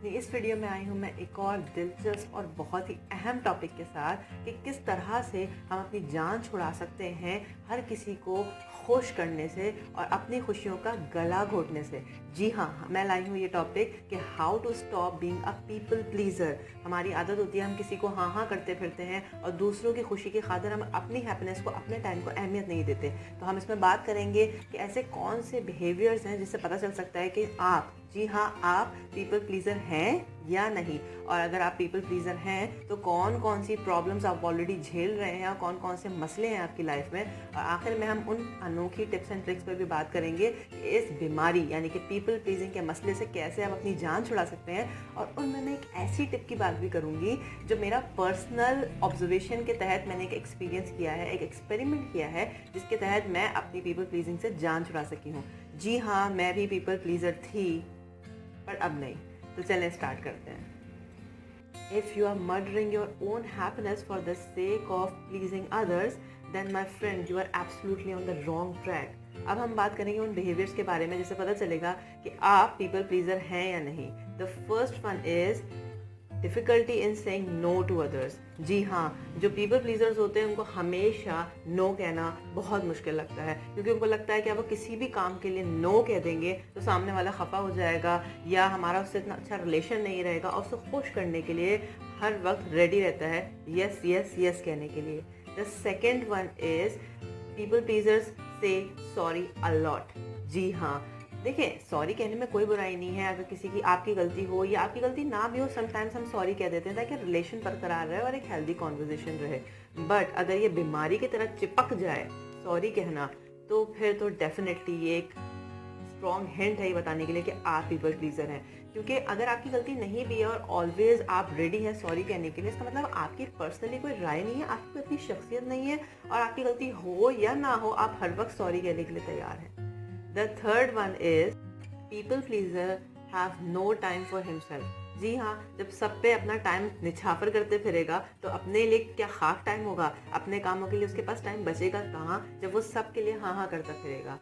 इस वीडियो में आई हूँ मैं एक और दिलचस्प और बहुत ही अहम टॉपिक के साथ कि किस तरह से हम अपनी जान छुड़ा सकते हैं हर किसी को खुश करने से और अपनी खुशियों का गला घोटने से। जी हाँ, मैं लाई हूँ ये टॉपिक कि how to stop being a people pleaser. हमारी आदत होती है हम किसी को हाँ हाँ करते फिरते हैं और दूसरों की खुशी की खातिर हम अपनी हैप्पीनेस को, अपने टाइम को अहमियत नहीं देते। तो हम इसमें बात करेंगे कि ऐसे कौन से बिहेवियर्स हैं जिससे पता चल सकता है कि आप, जी हाँ, आप पीपल प्लीज़र हैं या नहीं। और अगर आप पीपल प्लीज़र हैं तो कौन कौन सी प्रॉब्लम्स आप ऑलरेडी झेल रहे हैं और कौन कौन से मसले हैं आपकी लाइफ में। और आखिर में हम उन अनोखी टिप्स एंड ट्रिक्स पर भी बात करेंगे कि इस बीमारी यानी कि पीपल प्लीजिंग के मसले से कैसे आप अपनी जान छुड़ा सकते हैं। और उनमें मैं एक ऐसी टिप की बात भी करूँगी जो मेरा पर्सनल ऑब्जर्वेशन के तहत मैंने एक एक्सपीरियंस किया है, एक एक्सपेरिमेंट किया है, जिसके तहत मैं अपनी पीपल प्लीजिंग से जान छुड़ा सकी हूँ। जी हाँ, मैं भी पीपल प्लीज़र थी पर अब नहीं। तो चलें स्टार्ट करते हैं। If you are murdering your own happiness for the sake of pleasing others, then my friend, you are absolutely on the wrong track. अब हम बात करेंगे उन बिहेवियर्स के बारे में जिससे पता चलेगा कि आप पीपल प्लीजर हैं या नहीं। The first one is difficulty in saying no to others. जी हाँ, जो पीपल प्लीजर्स होते हैं उनको हमेशा नो कहना बहुत मुश्किल लगता है, क्योंकि उनको लगता है कि अब वो किसी भी काम के लिए नो कह देंगे तो सामने वाला खफा हो जाएगा या हमारा उससे इतना अच्छा रिलेशन नहीं रहेगा, और उसको खुश करने के लिए हर वक्त रेडी रहता है यस यस यस कहने के लिए। The second one is people pleasures से सॉरी अ लॉट। जी हाँ, देखिए, सॉरी कहने में कोई बुराई नहीं है। अगर किसी की आपकी गलती हो या आपकी गलती ना भी हो, समटाइम्स हम सॉरी कह देते हैं ताकि रिलेशन बरकरार रहे और एक हेल्दी कॉन्वर्जेशन रहे। बट अगर ये बीमारी की तरह चिपक जाए सॉरी कहना, तो फिर तो डेफिनेटली ये एक स्ट्रॉन्ग हिंट है ये बताने के लिए कि आप पीपल प्लीजर हैं। क्योंकि अगर आपकी गलती नहीं भी है और ऑलवेज आप रेडी हैं सॉरी कहने के लिए, इसका मतलब आपकी पर्सनली कोई राय नहीं है, आपकी कोई अपनी शख्सियत नहीं है, और आपकी गलती हो या ना हो आप हर वक्त सॉरी कहने के लिए तैयार हैं। The third one is people pleaser have no time for himself. जी हाँ, जब सब पे अपना टाइम निछावर करते फिरेगा तो अपने लिए क्या खाक टाइम होगा, अपने कामों के लिए उसके पास टाइम बचेगा कहाँ जब वो सब के लिए हाँ हाँ करता फिरेगा।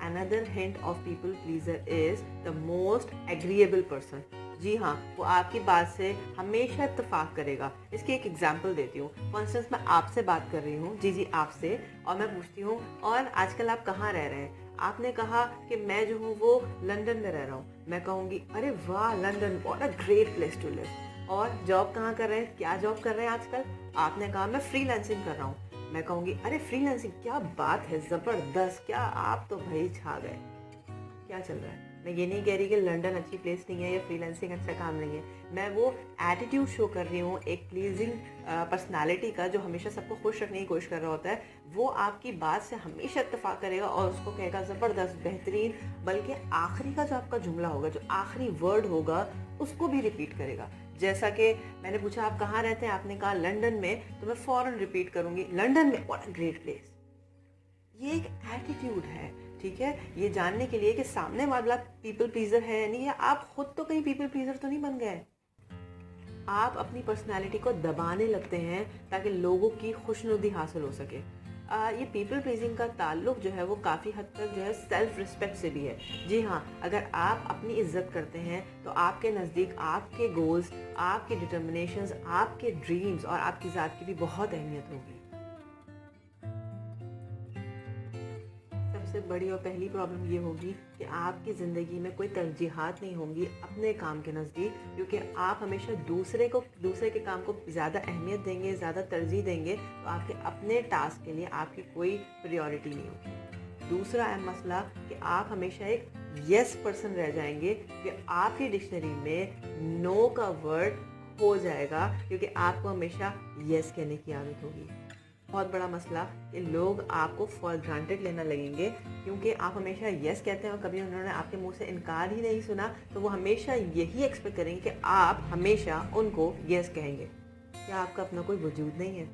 Another hint of people pleaser is the most agreeable person. जी हाँ, वो आपकी बात से हमेशा इत्तेफाक करेगा। इसकी एक एग्जांपल देती हूँ। फॉर इंस्टेंस, मैं आपसे बात कर रही हूँ, जी आपसे, और मैं पूछती हूँ और आजकल आप कहाँ रह रहे हैं। आपने कहा कि मैं जो हूँ वो लंदन में रह रहा हूँ। मैं कहूँगी अरे वाह London, what a great place to live. और जॉब कहाँ कर रहे हैं, क्या जॉब कर रहे हैं आजकल। आपने कहा मैं फ्रीलांसिंग कर रहा हूँ। मैं कहूँगी अरे फ्रीलांसिंग, क्या बात है, ज़बरदस्त, क्या आप तो भाई छा गए। क्या चल रहा है। मैं ये नहीं कह रही कि लंदन अच्छी प्लेस नहीं है या फ्रीलांसिंग अच्छा काम नहीं है। मैं वो एटीट्यूड शो कर रही हूँ एक प्लीजिंग पर्सनालिटी का, जो हमेशा सबको खुश रखने की कोशिश कर रहा होता है। वो आपकी बात से हमेशा इत्तेफाक करेगा और उसको कहेगा ज़बरदस्त, बेहतरीन, बल्कि आखिरी का जो आपका जुमला होगा, जो आखिरी वर्ड होगा, उसको भी रिपीट करेगा। जैसा कि मैंने पूछा आप कहाँ रहते हैं, आपने कहा लंदन में, तो मैं फ़ौरन रिपीट करूँगी लंदन में, व्हाट अ ग्रेट प्लेस। ये एक एटीट्यूड है, ठीक है, ये जानने के लिए कि सामने वाला पीपल प्लीजर है या नहीं है। आप खुद तो कहीं पीपल प्लीजर तो नहीं बन गए। आप अपनी पर्सनालिटी को दबाने लगते हैं ताकि लोगों की खुशनुदी हासिल हो सके। ये पीपल प्लीजिंग का ताल्लुक जो है वो काफ़ी हद तक जो है सेल्फ रिस्पेक्ट से भी है। जी हाँ, अगर आप अपनी इज्जत करते हैं तो आपके नज़दीक आपके गोल्स, आपके डिटर्मिनेशंस, आपके ड्रीम्स और आपकी ज़ात की भी बहुत अहमियत होगी। सबसे बड़ी और पहली प्रॉब्लम ये होगी कि आपकी ज़िंदगी में कोई तरजीहात नहीं होंगी अपने काम के नज़दीक, क्योंकि आप हमेशा दूसरे के काम को ज़्यादा अहमियत देंगे, ज़्यादा तरजीह देंगे, तो आपके अपने टास्क के लिए आपकी कोई प्रायोरिटी नहीं होगी। दूसरा अहम मसला कि आप हमेशा एक यस पर्सन रह जाएंगे, कि आपकी डिक्शनरी में नो का वर्ड हो जाएगा, क्योंकि आपको हमेशा यस कहने की आदत होगी। बहुत बड़ा मसला कि लोग आपको फॉर ग्रांटेड लेना लगेंगे, क्योंकि आप हमेशा यस कहते हैं और कभी उन्होंने आपके मुंह से इनकार ही नहीं सुना, तो वो हमेशा यही एक्सपेक्ट करेंगे कि आप हमेशा उनको यस कहेंगे। क्या आपका अपना कोई वजूद नहीं है।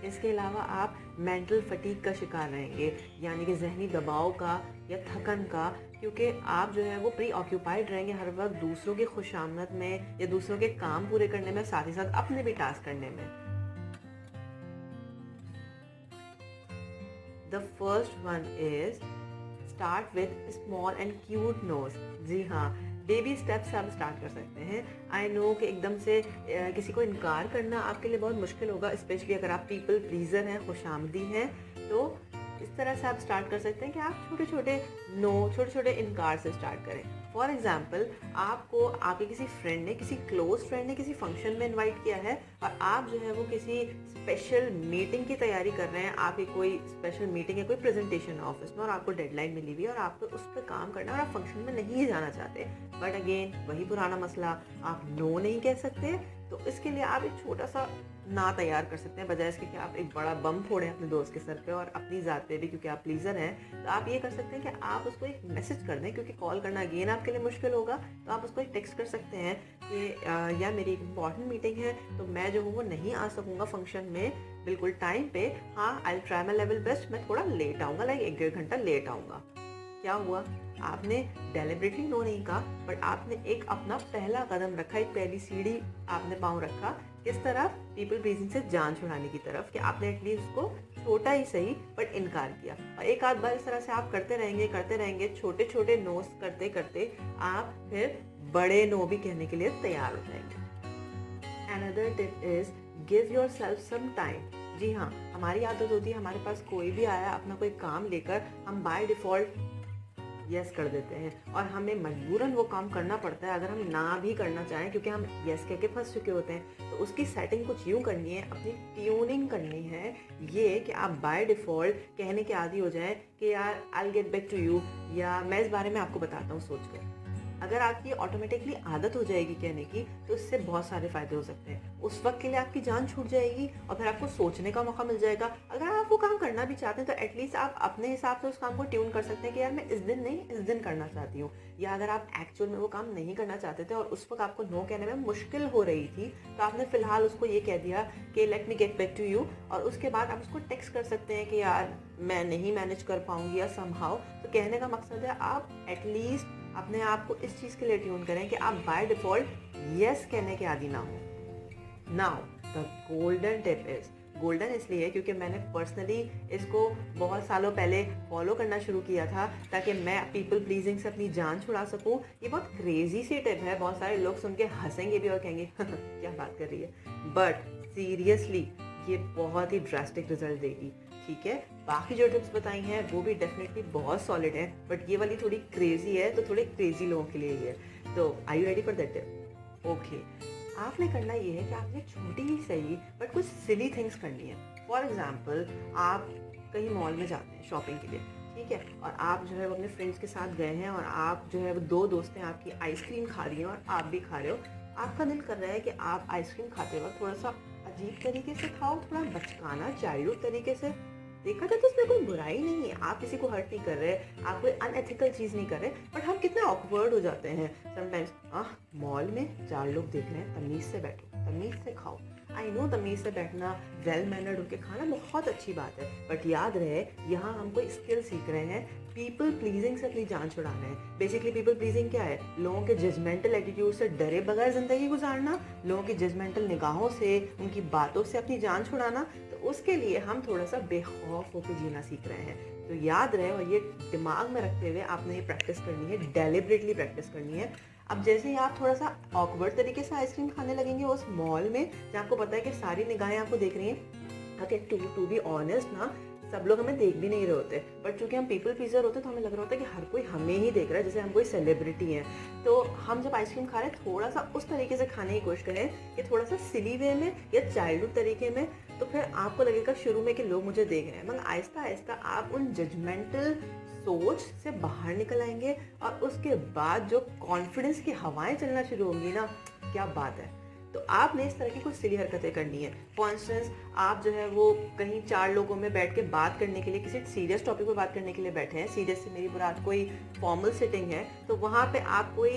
इसके अलावा आप मेंटल फटीग का शिकार रहेंगे, यानी कि जहनी दबाव का या थकन का, क्योंकि आप जो है वो प्री ऑक्यूपाइड रहेंगे हर वक्त दूसरों की खुशामद में या दूसरों के काम पूरे करने में, साथ ही साथ अपने भी टास्क करने में। The first one is start with small and cute nose. जी हाँ, बेबी स्टेप्स से आप स्टार्ट कर सकते हैं। आई नो कि एकदम से किसी को इनकार करना आपके लिए बहुत मुश्किल होगा, स्पेशली अगर आप पीपल प्लीज़र हैं, खुशामदी हैं। तो इस तरह से आप स्टार्ट कर सकते हैं कि आप छोटे छोटे इनकार से स्टार्ट करें। फॉर एग्जाम्पल, आपको आपके किसी फ्रेंड ने, किसी क्लोज फ्रेंड ने किसी फंक्शन में इनवाइट किया है और आप जो है वो किसी स्पेशल मीटिंग की तैयारी कर रहे हैं। आपकी कोई स्पेशल मीटिंग है, कोई प्रेजेंटेशन है ऑफिस में और आपको डेडलाइन मिली हुई है और आपको उस पर काम करना और आप फंक्शन में नहीं जाना चाहते, बट अगेन वही पुराना मसला, आप नो नहीं कह सकते। तो इसके लिए आप एक छोटा सा ना तैयार कर सकते हैं, बजाय इसके कि आप एक बड़ा बम फोड़ें अपने दोस्त के सर पे और अपनी ज़ात पे भी, क्योंकि आप प्लीज़र हैं। तो आप ये कर सकते हैं कि आप उसको एक मैसेज कर दें, क्योंकि कॉल करना अगेन आपके लिए मुश्किल होगा। तो आप उसको एक टेक्स्ट कर सकते हैं कि यार मेरी एक इंपॉर्टेंट मीटिंग है, तो मैं जो हूँ वो नहीं आ सकूँगा फंक्शन में बिल्कुल टाइम पे। हाँ, I try my level best, मैं थोड़ा लेट आऊँगा, लाइक 1-1.5 घंटा लेट आऊँगा। क्या हुआ? आपने डेलिबरेटली नो नहीं कहा, बट आपने एक अपना पहला कदम रखा, एक पहली सीढ़ी आपने पाँव रखा। किस तरफ? पीपल प्लीजिंग से जान छुड़ाने की तरफ, कि आपने एटलीस्ट उसको छोटा ही सही बट इनकार किया। और एक आध बार इस तरह से आप करते रहेंगे, छोटे छोटे नोस करते करते आप फिर बड़े नो भी कहने के लिए तैयार हो जाएंगे। Another tip is give yourself some time। जी हाँ, हमारी आदत होती है, हमारे पास कोई भी आया अपना कोई काम लेकर, हम बाय डिफ़ॉल्ट यस कर देते हैं और हमें मजबूरन वो काम करना पड़ता है अगर हम ना भी करना चाहें, क्योंकि हम यस कह के फंस चुके होते हैं। तो उसकी सेटिंग कुछ यूँ करनी है, अपनी ट्यूनिंग करनी है, ये कि आप बाय डिफ़ॉल्ट कहने के आदी हो जाएं कि यार I will get back to you, या मैं इस बारे में आपको बताता हूँ सोच कर। अगर आपकी ऑटोमेटिकली आदत हो जाएगी कहने की, तो इससे बहुत सारे फ़ायदे हो सकते हैं। उस वक्त के लिए आपकी जान छूट जाएगी और फिर आपको सोचने का मौका मिल जाएगा। अगर आप वो काम करना भी चाहते हैं तो एटलीस्ट आप अपने हिसाब से उस काम को ट्यून कर सकते हैं कि यार मैं इस दिन नहीं, इस दिन करना चाहती हूँ। या अगर आप एक्चुअल में वो काम नहीं करना चाहते थे और उस वक्त आपको नो कहने में मुश्किल हो रही थी, तो आपने फ़िलहाल उसको ये कह दिया कि let me get back to you, और उसके बाद आप उसको टेक्स्ट कर सकते हैं कि यार मैं नहीं मैनेज कर पाऊँगी या समहाउ। तो कहने का मकसद है आप एटलीस्ट अपने आप को इस चीज़ के लिए ट्यून करें कि आप बाय डिफ़ॉल्ट यस कहने के आदी ना हो। Now the golden tip is, golden इसलिए क्योंकि मैंने पर्सनली इसको बहुत सालों पहले फॉलो करना शुरू किया था ताकि मैं पीपल प्लीजिंग से अपनी जान छुड़ा सकूं। ये बहुत क्रेजी सी टिप है, बहुत सारे लोग सुन के हंसेंगे भी और कहेंगे क्या बात कर रही है, बट सीरियसली ये बहुत ही ड्रास्टिक रिजल्ट देगी। ठीक है, बाकी जो टिप्स बताई हैं वो भी डेफिनेटली बहुत सॉलिड है, बट ये वाली थोड़ी क्रेजी है, तो थोड़े क्रेजी लोगों के लिए ये है। तो are you ready for that tip? Okay, आपने करना ये है कि आपने छोटी ही सही बट कुछ सिली थिंग्स करनी है। फॉर एग्जाम्पल, आप कहीं मॉल में जाते हैं शॉपिंग के लिए, ठीक है, और आप जो है वो अपने फ्रेंड्स के साथ गए हैं और आप जो है वो दो दोस्तें आपकी आइसक्रीम खा रही हैं और आप भी खा रहे हो। आपका दिल कर रहा है कि आप आइसक्रीम खाते वक्त थोड़ा सा अजीब तरीके से खाओ, थोड़ा बचकाना चाइल्डहुड तरीके से। देखा जाए तो इसमें कोई बुराई नहीं है, आप किसी को हर्ट नहीं कर रहे, आप कोई अनएथिकल चीज़ नहीं कर रहे, बट हम कितने ऑकवर्ड हो जाते हैं समटाइम्स। मॉल में 4 लोग देख रहे हैं, तमीज़ से बैठो, तमीज़ से खाओ। आई नो तमीज़ से बैठना, वेल मैनर्ड होकर खाना बहुत अच्छी बात है, बट याद रहे यहाँ हम कोई स्किल सीख रहे हैं, पीपल प्लीजिंग से अपनी जान छुड़ाना है। बेसिकली पीपल प्लीजिंग क्या है? लोगों के जजमेंटल एटीट्यूड से डरे बगैर ज़िंदगी गुजारना, लोगों की जजमेंटल निगाहों से, उनकी बातों से अपनी जान छुड़ाना। तो उसके लिए हम थोड़ा सा बेखौफ होकर जीना सीख रहे हैं। तो याद रहे और ये दिमाग में रखते हुए आपने ये प्रैक्टिस करनी है, डेलिबरेटली प्रैक्टिस करनी है। अब जैसे ही आप थोड़ा सा ऑकवर्ड तरीके से आइसक्रीम खाने लगेंगे उस मॉल में, जहाँ आपको पता है कि सारी निगाहें आपको देख रही हैं, ओके, टू बी ऑनेस्ट ना, सब लोग हमें देख भी नहीं रहे होते, बट चूंकि हम पीपल प्लीजर होते हैं तो हमें लग रहा होता है कि हर कोई हमें ही देख रहा है, जैसे हम कोई सेलिब्रिटी हैं। तो हम जब आइसक्रीम खा रहे हैं थोड़ा सा उस तरीके से खाने की कोशिश करें कि थोड़ा सा सिली वे में या चाइल्डहुड तरीके में, तो फिर आपको लगेगा शुरू में कि लोग मुझे देख रहे हैं, मगर आहिस्ता आहिस्ता आप उन जजमेंटल सोच से बाहर निकल आएंगे और उसके बाद जो कॉन्फिडेंस की हवाएं चलना शुरू होंगी ना, क्या बात है। तो आपने इस तरह की कुछ सिली हरकतें करनी है। फॉर इंस्टेंस, आप जो है वो कहीं 4 लोगों में बैठ के बात करने के लिए, किसी सीरियस टॉपिक पर बात करने के लिए बैठे हैं, सीरियस से मेरी मुराद कोई फॉर्मल सिटिंग है, तो वहाँ पे आप कोई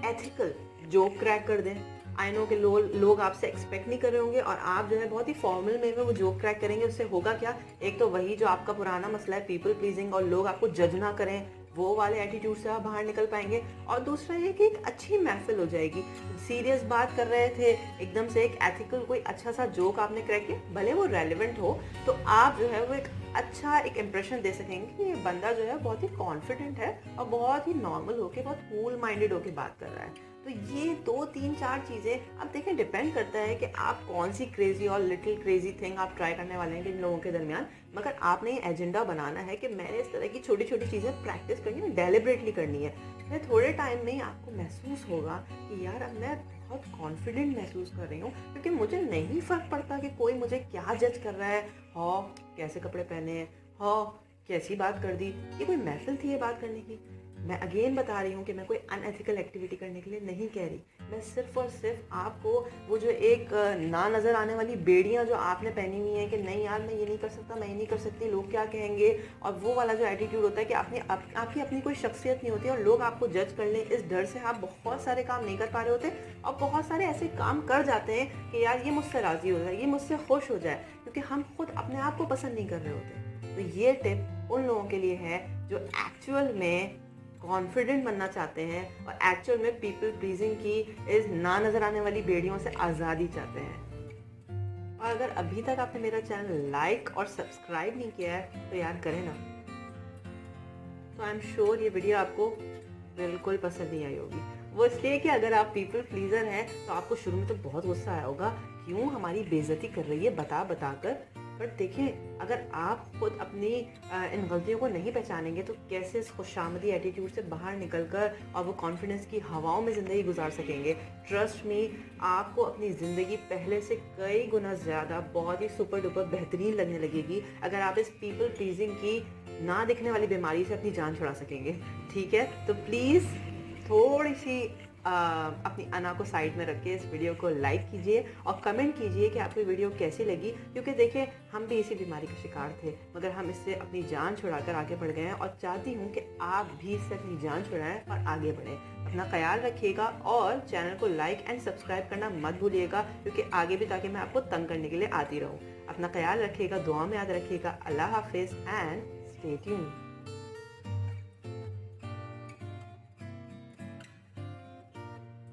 एथिकल जोक क्रैक कर दें। आई नो कि लोग आपसे एक्सपेक्ट नहीं कर रहे होंगे और आप जो है बहुत ही फॉर्मल में वो जोक क्रैक करेंगे। उससे होगा क्या? एक तो वही जो आपका पुराना मसला है पीपल प्लीजिंग और लोग आपको जज ना करें, वो वाले एटीट्यूड से आप बाहर निकल पाएंगे। और दूसरा ये कि एक अच्छी महफिल हो जाएगी। सीरियस बात कर रहे थे, एकदम से एक एथिकल कोई अच्छा सा जोक आपने क्रैक किया, भले वो रेलिवेंट हो, तो आप जो है वो एक अच्छा एक इम्प्रेशन दे सकेंगे कि ये बंदा जो है बहुत ही कॉन्फिडेंट है और बहुत ही नॉर्मल होके, बहुत कूल माइंडेड होके बात कर रहा है। तो ये 2 3 4 चीज़ें अब देखें, डिपेंड करता है कि आप कौन सी क्रेजी और लिटिल क्रेजी थिंग आप ट्राई करने वाले हैं इन लोगों के दरमियान। मगर आपने ये एजेंडा बनाना है कि मैंने इस तरह की छोटी छोटी चीज़ें प्रैक्टिस करनी है, डेलिबरेटली करनी है। फिर थोड़े टाइम में ही आपको महसूस होगा कि यार अब मैं बहुत कॉन्फिडेंट महसूस कर रही हूँ, क्योंकि मुझे नहीं फ़र्क पड़ता कि कोई मुझे क्या जज कर रहा है। हाँ, कैसे कपड़े पहने हैं, हाँ कैसी बात कर दी, ये कोई महफिल थी ये बात करने की। मैं अगेन बता रही हूँ कि मैं कोई अनएथिकल एक्टिविटी करने के लिए नहीं कह रही। मैं सिर्फ और सिर्फ आपको वो जो एक ना नज़र आने वाली बेड़ियाँ जो आपने पहनी हुई हैं कि नहीं यार मैं ये नहीं कर सकता, मैं ये नहीं कर सकती, लोग क्या कहेंगे, और वो वाला जो एटीट्यूड होता है कि आपकी अपनी कोई शख्सियत नहीं होती और लोग आपको जज कर लें, इस डर से आप बहुत सारे काम नहीं कर पा रहे होते और बहुत सारे ऐसे काम कर जाते हैं कि यार ये मुझसे राज़ी हो जाए, ये मुझसे खुश हो जाए, क्योंकि हम खुद अपने आप को पसंद नहीं कर रहे होते। तो ये टिप उन लोगों के लिए है जो एक्चुअल में कॉन्फिडेंट बनना चाहते हैं और एक्चुअल में पीपल प्लीजिंग की इस ना नज़र आने वाली बेड़ियों से आज़ादी चाहते हैं। और अगर अभी तक आपने मेरा चैनल लाइक और सब्सक्राइब नहीं किया है तो यार करें ना। तो आई एम श्योर ये वीडियो आपको बिल्कुल पसंद नहीं आई होगी। वो इसलिए कि अगर आप पीपल प्लीजर हैं तो आपको शुरू में तो बहुत गुस्सा आया होगा, क्यों हमारी बेइज्जती कर रही है बता बता कर। पर देखें, अगर आप खुद अपनी इन गलतियों को नहीं पहचानेंगे तो कैसे इस खुशामदी एटीट्यूड से बाहर निकलकर और वो कॉन्फिडेंस की हवाओं में ज़िंदगी गुजार सकेंगे। ट्रस्ट मी, आपको अपनी ज़िंदगी पहले से कई गुना ज़्यादा बहुत ही सुपर डुपर बेहतरीन लगने लगेगी अगर आप इस पीपल प्लीजिंग की ना दिखने वाली बीमारी से अपनी जान छुड़ा सकेंगे। ठीक है, तो प्लीज़ थोड़ी सी अपनी अना को साइड में रख के इस वीडियो को लाइक कीजिए और कमेंट कीजिए कि आपको वीडियो कैसी लगी। क्योंकि देखिए, हम भी इसी बीमारी का शिकार थे मगर हम इससे अपनी जान छुड़ाकर आगे बढ़ गए हैं और चाहती हूँ कि आप भी इससे अपनी जान छुड़ाएं और आगे बढ़ें। अपना ख्याल रखिएगा और चैनल को लाइक एंड सब्सक्राइब करना मत भूलिएगा, क्योंकि आगे भी ताकि मैं आपको तंग करने के लिए आती रहूँ। अपना ख्याल रखिएगा, दुआ में याद रखिएगा। अल्लाह हाफिज़ एंड स्टे ट्यून्ड।